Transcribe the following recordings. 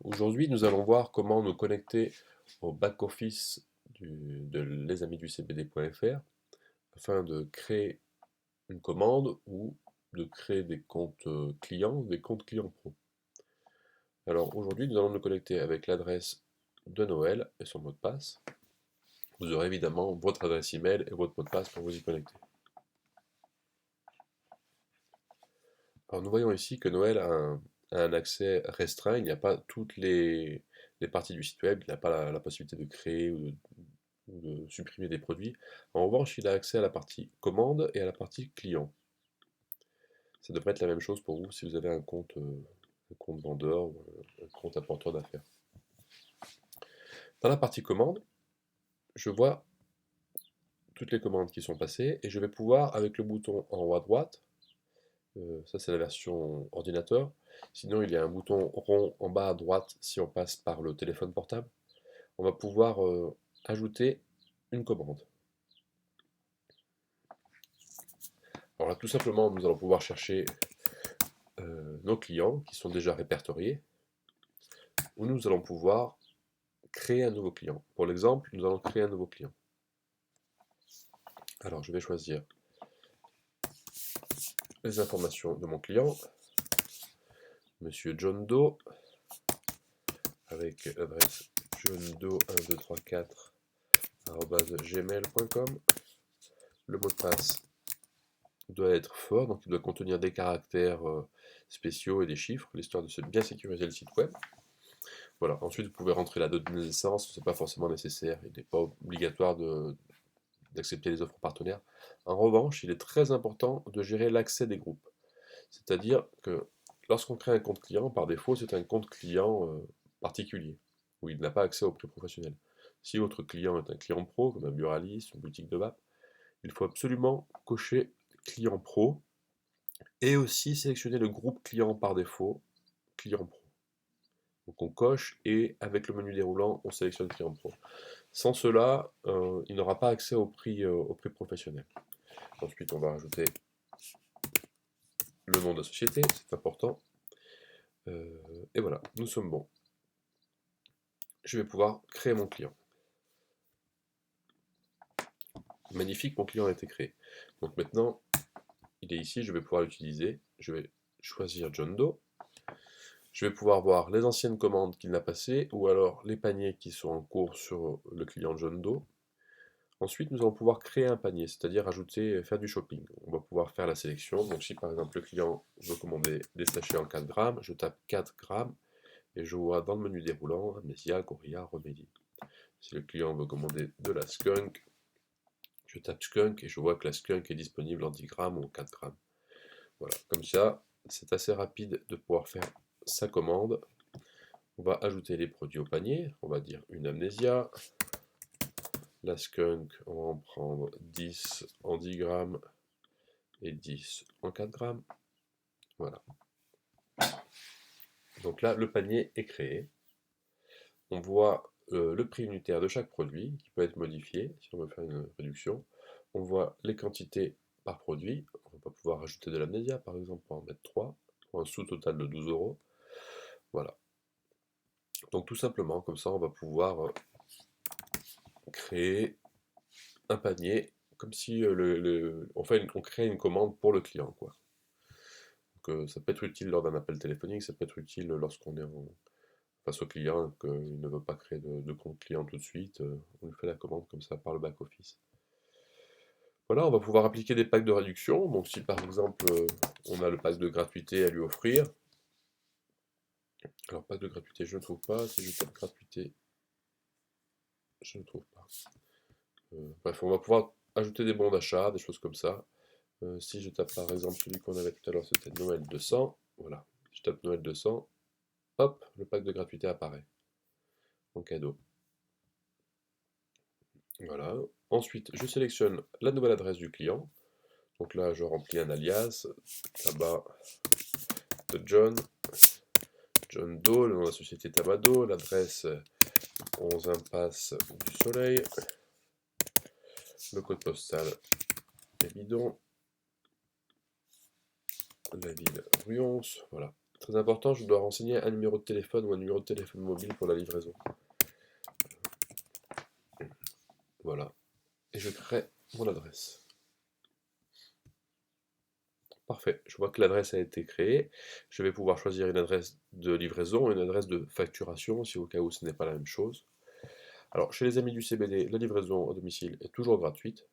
Aujourd'hui, nous allons voir comment nous connecter au back-office de lesamis-du-cbd.fr afin de créer une commande ou de créer des comptes clients, des comptes clients pro. Alors aujourd'hui, nous allons nous connecter avec l'adresse de Noël et son mot de passe. Vous aurez évidemment votre adresse email et votre mot de passe pour vous y connecter. Alors nous voyons ici que Noël a un accès restreint, il n'y a pas toutes les parties du site web, il n'a pas la possibilité de créer ou de supprimer des produits. En revanche, il a accès à la partie commande et à la partie client. Ça devrait être la même chose pour vous si vous avez un compte vendeur ou un compte apporteur d'affaires. Dans la partie commande, je vois toutes les commandes qui sont passées et je vais pouvoir, avec le bouton en haut à droite, ça c'est la version ordinateur, sinon il y a un bouton rond en bas à droite si on passe par le téléphone portable, on va pouvoir ajouter une commande. Alors là, tout simplement, nous allons pouvoir chercher nos clients qui sont déjà répertoriés, où nous allons pouvoir créer un nouveau client. Pour l'exemple, nous allons créer un nouveau client. Alors, je vais choisir les informations de mon client, Monsieur John Doe, avec l'adresse johndoe1234@gmail.com. Le mot de passe doit être fort, donc il doit contenir des caractères spéciaux et des chiffres, l'histoire de bien sécuriser le site web. Voilà. Ensuite, vous pouvez rentrer la date de naissance, ce n'est pas forcément nécessaire, il n'est pas obligatoire d'accepter les offres partenaires. En revanche, il est très important de gérer l'accès des groupes. C'est-à-dire que lorsqu'on crée un compte client, par défaut, c'est un compte client particulier, où il n'a pas accès au prix professionnel. Si votre client est un client pro, comme un buraliste, une boutique de vape, il faut absolument cocher client pro et aussi sélectionner le groupe client par défaut, client pro. Donc on coche et avec le menu déroulant, on sélectionne client pro. Sans cela, il n'aura pas accès au prix professionnel. Ensuite, on va rajouter le nom de la société, c'est important. Et voilà, nous sommes bons. Je vais pouvoir créer mon client. Magnifique, mon client a été créé. Donc maintenant, il est ici, je vais pouvoir l'utiliser. Je vais choisir John Doe. Je vais pouvoir voir les anciennes commandes qu'il n'a passées ou alors les paniers qui sont en cours sur le client John Doe. Ensuite, nous allons pouvoir créer un panier, c'est-à-dire ajouter, faire du shopping. On va pouvoir faire la sélection. Donc si par exemple le client veut commander des sachets en 4 grammes, je tape 4 grammes et je vois dans le menu déroulant Amnesia, Gorilla, Remedy. Si le client veut commander de la skunk, je tape skunk et je vois que la skunk est disponible en 10 grammes ou en 4 grammes. Voilà, comme ça, c'est assez rapide de pouvoir faire sa commande. On va ajouter les produits au panier. On va dire une Amnesia. La skunk, on va en prendre 10 en 10 grammes et 10 en 4 grammes. Voilà. Donc là, le panier est créé. On voit le prix unitaire de chaque produit qui peut être modifié si on veut faire une réduction. On voit les quantités par produit. On va pouvoir ajouter de l'amnésia par exemple pour en mettre 3 pour un sous-total de 12 €. Voilà. Donc tout simplement, comme ça, on va pouvoir créer un panier comme si on crée une commande pour le client, quoi. Donc, ça peut être utile lors d'un appel téléphonique, ça peut être utile lorsqu'on est face au client, qu'il ne veut pas créer de compte client tout de suite, on lui fait la commande comme ça par le back-office. Voilà, on va pouvoir appliquer des packs de réduction. Donc si par exemple on a le pack de gratuité à lui offrir, alors pack de gratuité je ne trouve pas, si je tape gratuité, je ne trouve pas. Bref, on va pouvoir ajouter des bons d'achat, des choses comme ça. Si je tape par exemple celui qu'on avait tout à l'heure, c'était Noël 200, voilà, je tape Noël 200, hop, le pack de gratuité apparaît en cadeau. Voilà. Ensuite, je sélectionne la nouvelle adresse du client. Donc là, je remplis un alias, tabac de John Doe, le nom de la société Tabado, l'adresse 11 impasse du Soleil, le code postal est bidon, la ville Ruance, voilà. Très important, je dois renseigner un numéro de téléphone ou un numéro de téléphone mobile pour la livraison. Voilà. Et je crée mon adresse. Parfait, je vois que l'adresse a été créée. Je vais pouvoir choisir une adresse de livraison et une adresse de facturation, si au cas où ce n'est pas la même chose. Alors, chez les amis du CBD, la livraison à domicile est toujours gratuite.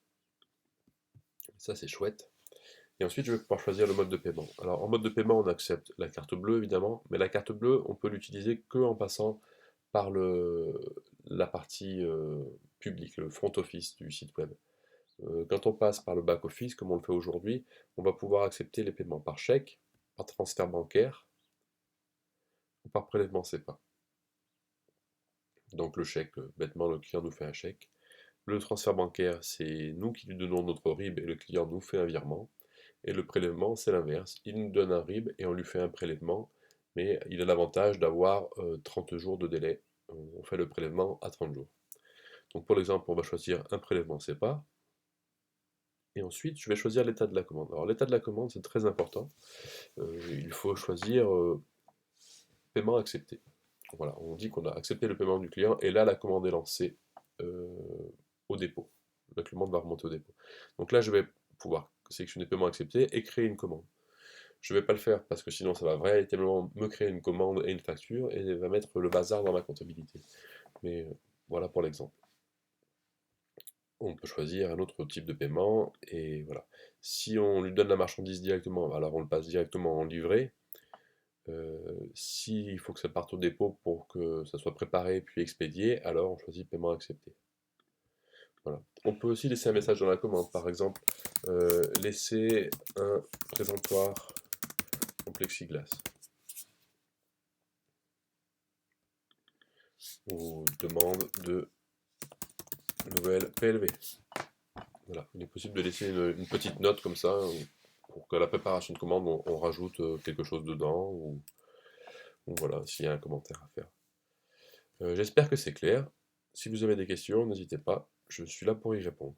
Ça, c'est chouette. Et ensuite, je vais pouvoir choisir le mode de paiement. Alors, en mode de paiement, on accepte la carte bleue, évidemment, mais la carte bleue, on peut l'utiliser que en passant par la partie publique, le front office du site web. Quand on passe par le back office, comme on le fait aujourd'hui, on va pouvoir accepter les paiements par chèque, par transfert bancaire ou par prélèvement SEPA. Donc le chèque, bêtement, le client nous fait un chèque. Le transfert bancaire, c'est nous qui lui donnons notre RIB et le client nous fait un virement. Et le prélèvement, c'est l'inverse. Il nous donne un RIB et on lui fait un prélèvement, mais il a l'avantage d'avoir 30 jours de délai. On fait le prélèvement à 30 jours. Donc pour l'exemple, on va choisir un prélèvement SEPA. Et ensuite, je vais choisir l'état de la commande. Alors l'état de la commande, c'est très important. Il faut choisir paiement accepté. Voilà, on dit qu'on a accepté le paiement du client et là la commande est lancée euh, au dépôt. La commande va remonter au dépôt. Donc là je vais pouvoir sélectionner paiement accepté et créer une commande. Je ne vais pas le faire parce que sinon ça va véritablement me créer une commande et une facture et va mettre le bazar dans ma comptabilité. Mais voilà pour l'exemple. On peut choisir un autre type de paiement et voilà. Si on lui donne la marchandise directement, alors on le passe directement en livrée. S'il faut que ça parte au dépôt pour que ça soit préparé puis expédié, alors on choisit paiement accepté. Voilà. On peut aussi laisser un message dans la commande, par exemple, laisser un présentoir en plexiglas ou demande de nouvelle PLV. Voilà. Il est possible de laisser une petite note comme ça pour que la préparation de commande on rajoute quelque chose dedans ou voilà s'il y a un commentaire à faire. J'espère que c'est clair. Si vous avez des questions, n'hésitez pas, je suis là pour y répondre.